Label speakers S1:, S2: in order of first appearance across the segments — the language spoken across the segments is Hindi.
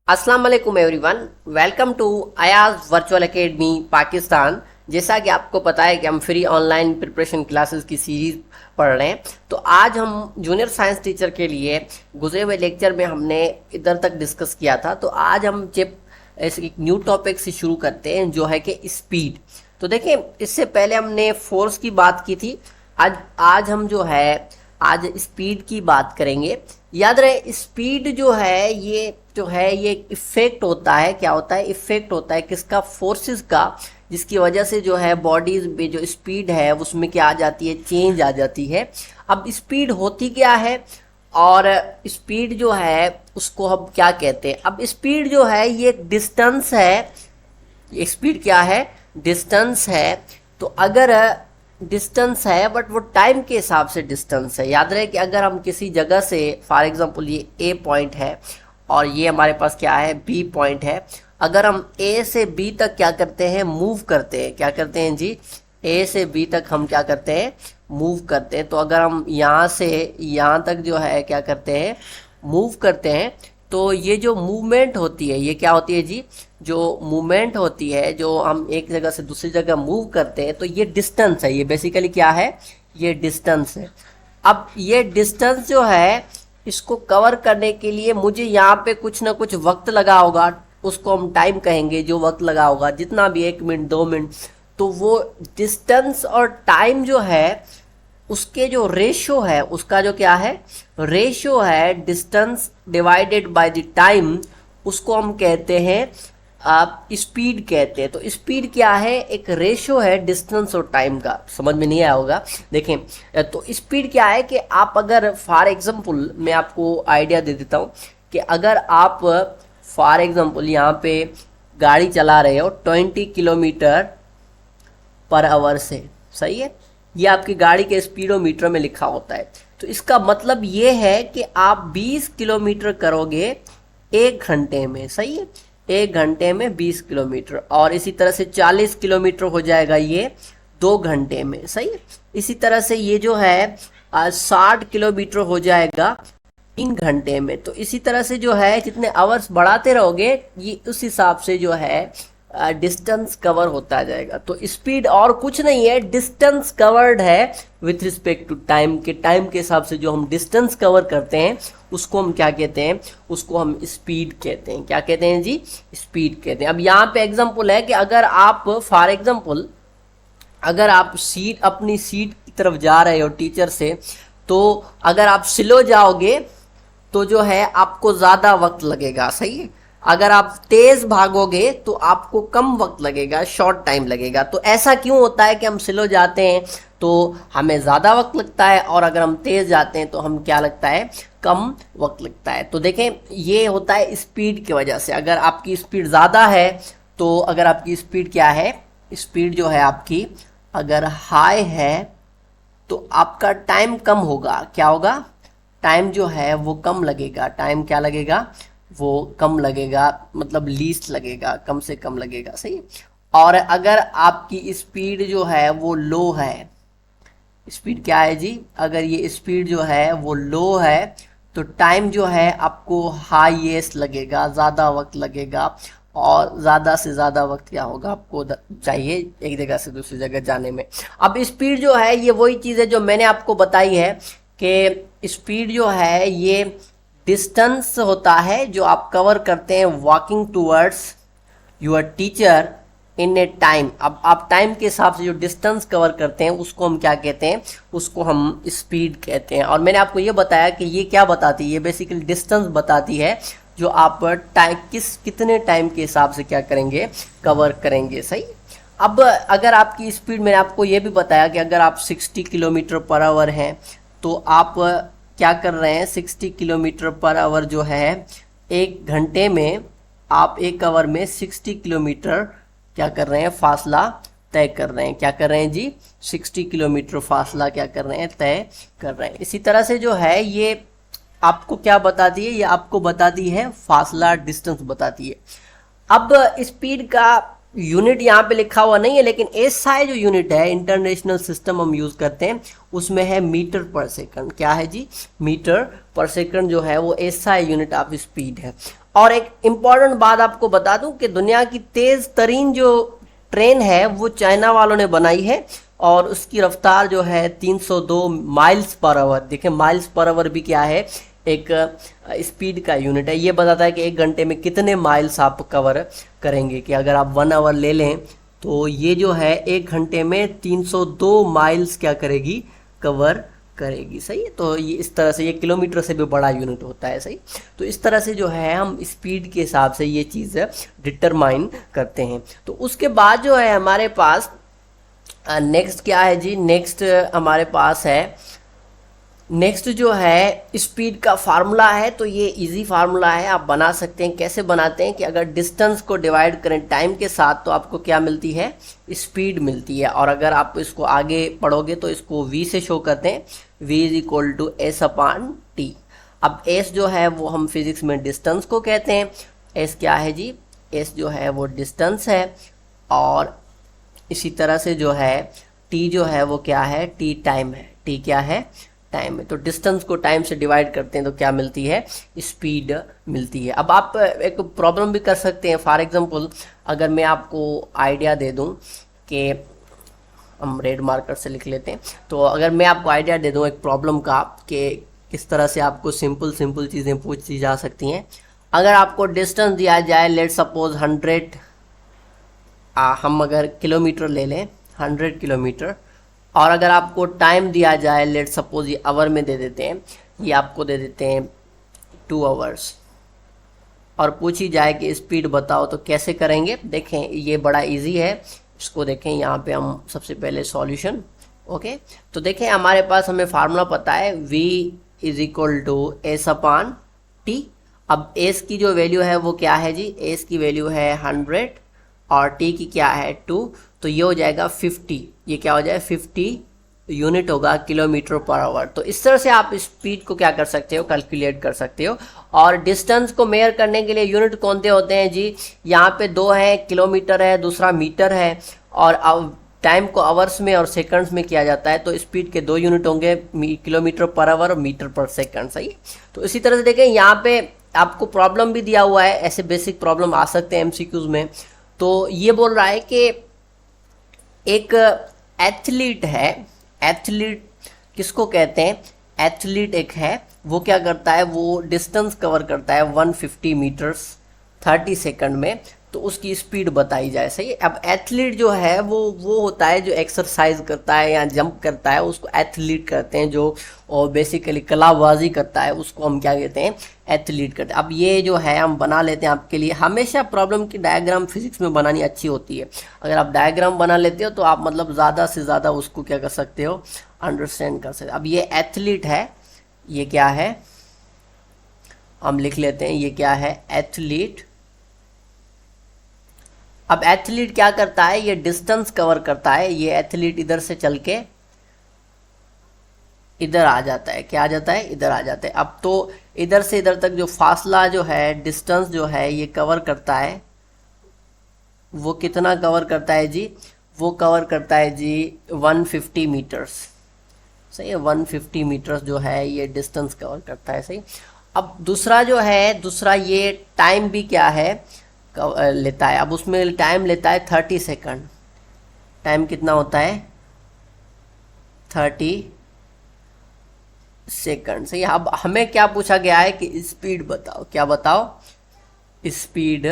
S1: अस्सलाम वालेकुम everyone, welcome to Ayaz virtual academy Pakistan. जैसा कि आपको पता है कि हम फ्री ऑनलाइन प्रिपरेशन क्लासेस की सीरीज पढ़ रहे हैं, तो आज हम जूनियर साइंस टीचर के लिए गुजरे हुए लेक्चर में हमने इधर तक डिस्कस किया था। तो आज हम जब एक न्यू टॉपिक से शुरू करते हैं जो है कि स्पीड। तो देखिए, इससे पहले हमने फोर्स की बात की थी। आज हम जो है आज स्पीड की बात करेंगे। याद रहे, स्पीड जो है ये इफेक्ट होता है। क्या होता है? इफेक्ट होता है किसका? फोर्सेस का, जिसकी वजह से जो है बॉडीज में जो स्पीड है उसमें क्या आ जाती है? चेंज आ जाती है। अब स्पीड होती क्या है और स्पीड जो है उसको हम क्या कहते हैं? अब स्पीड जो है ये डिस्टेंस है। स्पीड क्या है? डिस्टेंस है। तो अगर डिस्टेंस है बट वो टाइम के हिसाब से डिस्टेंस है। याद रहे कि अगर हम किसी जगह से, फॉर एग्जांपल ये ए पॉइंट है और ये हमारे पास क्या है? बी पॉइंट है। अगर हम ए से बी तक क्या करते हैं? मूव करते हैं। क्या करते हैं जी? ए से बी तक हम क्या करते हैं? मूव करते हैं। तो अगर हम यहाँ से यहाँ तक जो है क्या करते हैं? मूव करते हैं। तो ये जो मूवमेंट होती है ये क्या होती है जी? जो मूवमेंट होती है, जो हम एक जगह से दूसरी जगह मूव करते हैं, तो ये डिस्टेंस है। ये बेसिकली क्या है? ये डिस्टेंस है। अब ये डिस्टेंस जो है इसको कवर करने के लिए मुझे यहाँ पे कुछ ना कुछ वक्त लगा होगा, उसको हम टाइम कहेंगे। जो वक्त लगा होगा जितना भी, 1 मिनट 2 मिनट, तो वो डिस्टेंस और टाइम जो है उसके जो रेशो है, उसका जो क्या है? रेशो है distance divided by the time, उसको हम कहते हैं आप स्पीड कहते हैं। तो स्पीड क्या है? एक रेशो है डिस्टेंस और टाइम का। समझ में नहीं आया होगा। देखें, तो स्पीड क्या है कि आप अगर फॉर एग्जांपल मैं आपको आइडिया दे देता हूँ कि अगर आप फॉर एग्जांपल यहाँ पे गाड़ी चला रहे हो 20 किलोमीटर पर आवर से, सही है? ये आपकी गाड़ी के स्पीडोमीटर में लिखा होता है। तो इसका मतलब ये है कि आप 20 किलोमीटर करोगे 1 घंटे में, सही है? 1 घंटे में 20 किलोमीटर। और इसी तरह से 40 किलोमीटर हो जाएगा ये 2 घंटे में, सही है? इसी तरह से ये जो है 60 किलोमीटर हो जाएगा 3 घंटे में। तो इसी तरह से जो है जितने आवर्स बढ़ाते रहोगे ये उस हिसाब से जो है डिस्टेंस कवर होता जाएगा। तो स्पीड और कुछ नहीं है, डिस्टेंस कवर्ड है विथ रिस्पेक्ट टू टाइम के। टाइम के हिसाब से जो हम डिस्टेंस कवर करते हैं उसको हम क्या कहते हैं? उसको हम स्पीड कहते हैं। क्या कहते हैं जी? स्पीड कहते हैं। अब यहाँ पे एग्जांपल है कि अगर आप फॉर एग्जांपल अगर आप अपनी सीट की तरफ जा रहे हो टीचर से, तो अगर आप स्लो जाओगे तो जो है आपको ज़्यादा वक्त लगेगा, सही है? अगर आप तेज भागोगे तो आपको कम वक्त लगेगा, शॉर्ट टाइम लगेगा। तो ऐसा क्यों होता है कि हम स्लो जाते हैं तो हमें ज़्यादा वक्त लगता है, और अगर हम तेज जाते हैं तो हम क्या लगता है? कम वक्त लगता है। तो देखें, ये होता है स्पीड की वजह से। अगर आपकी स्पीड ज़्यादा है तो अगर आपकी स्पीड क्या है? स्पीड जो है आपकी अगर हाई है तो आपका टाइम कम होगा। क्या होगा? टाइम जो है वो कम लगेगा। टाइम क्या लगेगा? वो कम लगेगा, मतलब लीस्ट लगेगा, कम से कम लगेगा, सही। और अगर आपकी स्पीड जो है वो लो है, स्पीड क्या है जी? अगर ये स्पीड जो है वो लो है तो टाइम जो है आपको हाईएस्ट लगेगा, ज़्यादा वक्त लगेगा। और ज़्यादा से ज़्यादा वक्त क्या होगा आपको चाहिए एक जगह से दूसरी जगह जाने में। अब स्पीड जो है ये वही चीज़ है जो मैंने आपको बताई है कि स्पीड जो है ये डिस्टेंस होता है जो आप कवर करते हैं walking towards your teacher in A time. अब आप टाइम के हिसाब से जो डिस्टेंस कवर करते हैं उसको हम क्या कहते हैं? उसको हम स्पीड कहते हैं। और मैंने आपको ये बताया कि ये क्या बताती है? ये बेसिकली डिस्टेंस बताती है जो आप कितने टाइम के हिसाब से क्या करेंगे? कवर करेंगे, सही। अब अगर आपकी स्पीड, मैंने आपको ये भी बताया कि अगर आप 60 किलोमीटर पर आवर हैं तो आप क्या कर रहे हैं? 60 किलोमीटर पर आवर जो है 1 घंटे में आप 1 आवर में 60 किलोमीटर क्या कर रहे हैं? फासला तय कर रहे हैं। क्या कर रहे हैं जी? 60 किलोमीटर फासला क्या कर रहे हैं? तय कर रहे हैं। इसी तरह से जो है ये आपको क्या बताती है? ये आपको बताती है फासला, डिस्टेंस बताती है। अब स्पीड का यूनिट यहाँ पे लिखा हुआ नहीं है, लेकिन एसआई जो यूनिट है, इंटरनेशनल सिस्टम हम यूज करते हैं, उसमें है मीटर पर सेकंड। क्या है जी? मीटर पर सेकंड जो है वो एसआई यूनिट ऑफ स्पीड है। और एक इम्पॉर्टेंट बात आपको बता दूं कि दुनिया की तेज तरीन जो ट्रेन है वो चाइना वालों ने बनाई है और उसकी रफ्तार जो है 302 माइल्स पर आवर। देखिए माइल्स पर आवर भी क्या है, एक स्पीड का यूनिट है। ये बताता है कि एक घंटे में कितने माइल्स आप कवर करेंगे। कि अगर आप 1 आवर ले लें तो ये जो है एक घंटे में 302 माइल्स क्या करेगी, कवर करेगी। सही है, तो ये इस तरह से ये किलोमीटर से भी बड़ा यूनिट होता है। सही, तो इस तरह से जो है हम स्पीड के हिसाब से ये चीज़ डिटरमाइन करते हैं। तो उसके बाद जो है हमारे पास नेक्स्ट क्या है जी, नेक्स्ट हमारे पास है, नेक्स्ट जो है स्पीड का फार्मूला है। तो ये इजी फार्मूला है, आप बना सकते हैं। कैसे बनाते हैं कि अगर डिस्टेंस को डिवाइड करें टाइम के साथ तो आपको क्या मिलती है, स्पीड मिलती है। और अगर आप इसको आगे पढ़ोगे तो इसको v से शो करते हैं, v is equal to S upon T. अब s जो है वो हम फिजिक्स में डिस्टेंस को कहते हैं। s क्या है जी, s जो है वो डिस्टेंस है। और इसी तरह से जो है t जो है वो क्या है, t टाइम है। t क्या है, टाइम है। तो डिस्टेंस को टाइम से डिवाइड करते हैं तो क्या मिलती है, स्पीड मिलती है। अब आप एक प्रॉब्लम भी कर सकते हैं। फॉर एग्जांपल अगर मैं आपको आइडिया दे दूं कि हम रेड मार्कर से लिख लेते हैं, तो अगर मैं आपको आइडिया दे दूं एक प्रॉब्लम का कि किस तरह से आपको सिंपल सिंपल चीज़ें पूछी जा सकती हैं। अगर आपको डिस्टेंस दिया जाए, लेट सपोज 100, हम अगर किलोमीटर ले लें 100 किलोमीटर, और अगर आपको टाइम दिया जाए, लेट सपोज ये आवर में दे देते हैं, ये आपको दे देते हैं 2 आवर्स, और पूछी जाए कि स्पीड बताओ तो कैसे करेंगे। देखें ये बड़ा इजी है, इसको देखें यहाँ पे हम सबसे पहले सॉल्यूशन। ओके, तो देखें हमारे पास हमें फार्मूला पता है, v is equal to S upon T. अब s की जो वैल्यू है वो क्या है जी, s की वैल्यू है 100 और t की क्या है 2, तो ये हो जाएगा 50। ये क्या हो जाए 50 यूनिट होगा किलोमीटर पर आवर। तो इस तरह से आप स्पीड को क्या कर सकते हो, कैलकुलेट कर सकते हो। और डिस्टेंस को मेयर करने के लिए यूनिट कौन से होते हैं जी, यहाँ पे 2 है, किलोमीटर है, दूसरा मीटर है। और अब टाइम को आवर्स में और सेकंड्स में किया जाता है, तो स्पीड के 2 यूनिट होंगे, किलोमीटर पर आवर और मीटर पर सेकंड। सही, तो इसी तरह से देखें यहाँ पे आपको प्रॉब्लम भी दिया हुआ है, ऐसे बेसिक प्रॉब्लम आ सकते हैं एमसीक्यूज में। तो ये बोल रहा है कि एक एथलीट है, एथलीट किसको कहते हैं, एथलीट एक है, वो क्या करता है, वो डिस्टेंस कवर करता है 150 मीटर्स 30 सेकंड में, तो उसकी स्पीड बताई जाए। सही है, अब एथलीट जो है वो होता है जो एक्सरसाइज करता है या जंप करता है, उसको एथलीट कहते हैं। जो और बेसिकली कलाबाजी करता है उसको हम क्या कहते हैं, एथलीट कहते हैं। अब ये जो है हम बना लेते हैं आपके लिए। हमेशा प्रॉब्लम की डायग्राम फिजिक्स में बनानी अच्छी होती है। अगर आप डायग्राम बना लेते हो तो आप मतलब ज़्यादा से ज़्यादा उसको क्या कर सकते हो, अंडरस्टैंड कर सकते हो। अब ये एथलीट है, ये क्या है, हम लिख लेते हैं, ये क्या है, एथलीट। अब एथलीट क्या करता है, ये डिस्टेंस कवर करता है। ये एथलीट इधर से चल के इधर आ जाता है, क्या आ जाता है, इधर आ जाता है। अब तो इधर से इधर तक जो फासला जो है, डिस्टेंस जो है ये कवर करता है, वो कितना कवर करता है जी, वो कवर करता है जी 150 मीटर्स। सही है, 150 मीटर्स जो है ये डिस्टेंस कवर करता है। सही, अब दूसरा जो है, दूसरा ये टाइम भी क्या है लेता है। अब उसमें टाइम लेता है 30 सेकंड। टाइम कितना होता है, 30 सेकंड। सही, अब हमें क्या पूछा गया है कि स्पीड बताओ, क्या बताओ, स्पीड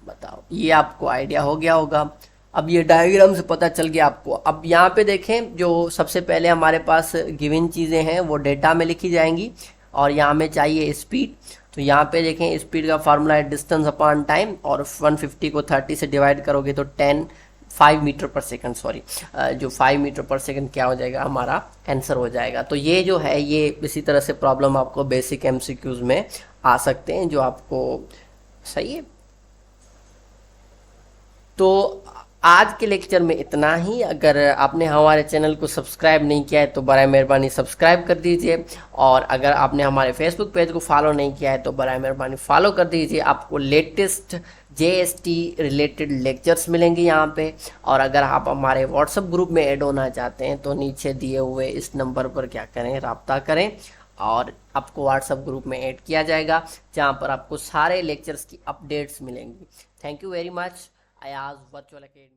S1: बताओ। ये आपको आइडिया हो गया होगा। अब ये डायग्राम से पता चल गया आपको। अब यहाँ पे देखें, जो सबसे पहले हमारे पास गिवन चीज़ें हैं वो डेटा में लिखी जाएंगी, और यहाँ में चाहिए स्पीड। तो यहाँ पे देखें स्पीड का फार्मूला है डिस्टेंस अपॉन टाइम, और 150 को 30 से डिवाइड करोगे तो 5 मीटर पर सेकंड, सॉरी जो 5 मीटर पर सेकंड क्या हो जाएगा, हमारा आंसर हो जाएगा। तो ये जो है ये इसी तरह से प्रॉब्लम आपको बेसिक एमसीक्यूज में आ सकते हैं जो आपको, सही है। तो आज के लेक्चर में इतना ही। अगर आपने हमारे चैनल को सब्सक्राइब नहीं किया है तो बराए मेहरबानी सब्सक्राइब कर दीजिए, और अगर आपने हमारे फेसबुक पेज को फॉलो नहीं किया है तो बराए मेहरबानी फॉलो कर दीजिए। आपको लेटेस्ट JST रिलेटेड लेक्चर्स मिलेंगे यहाँ पे। और अगर आप हमारे व्हाट्सएप ग्रुप में ऐड होना चाहते हैं तो नीचे दिए हुए इस नंबर पर क्या करें, रब्ता करें, और आपको व्हाट्सएप ग्रुप में ऐड किया जाएगा, जहाँ पर आपको सारे लेक्चर्स की अपडेट्स मिलेंगी। Thank you very much. Ayaz virtual academy.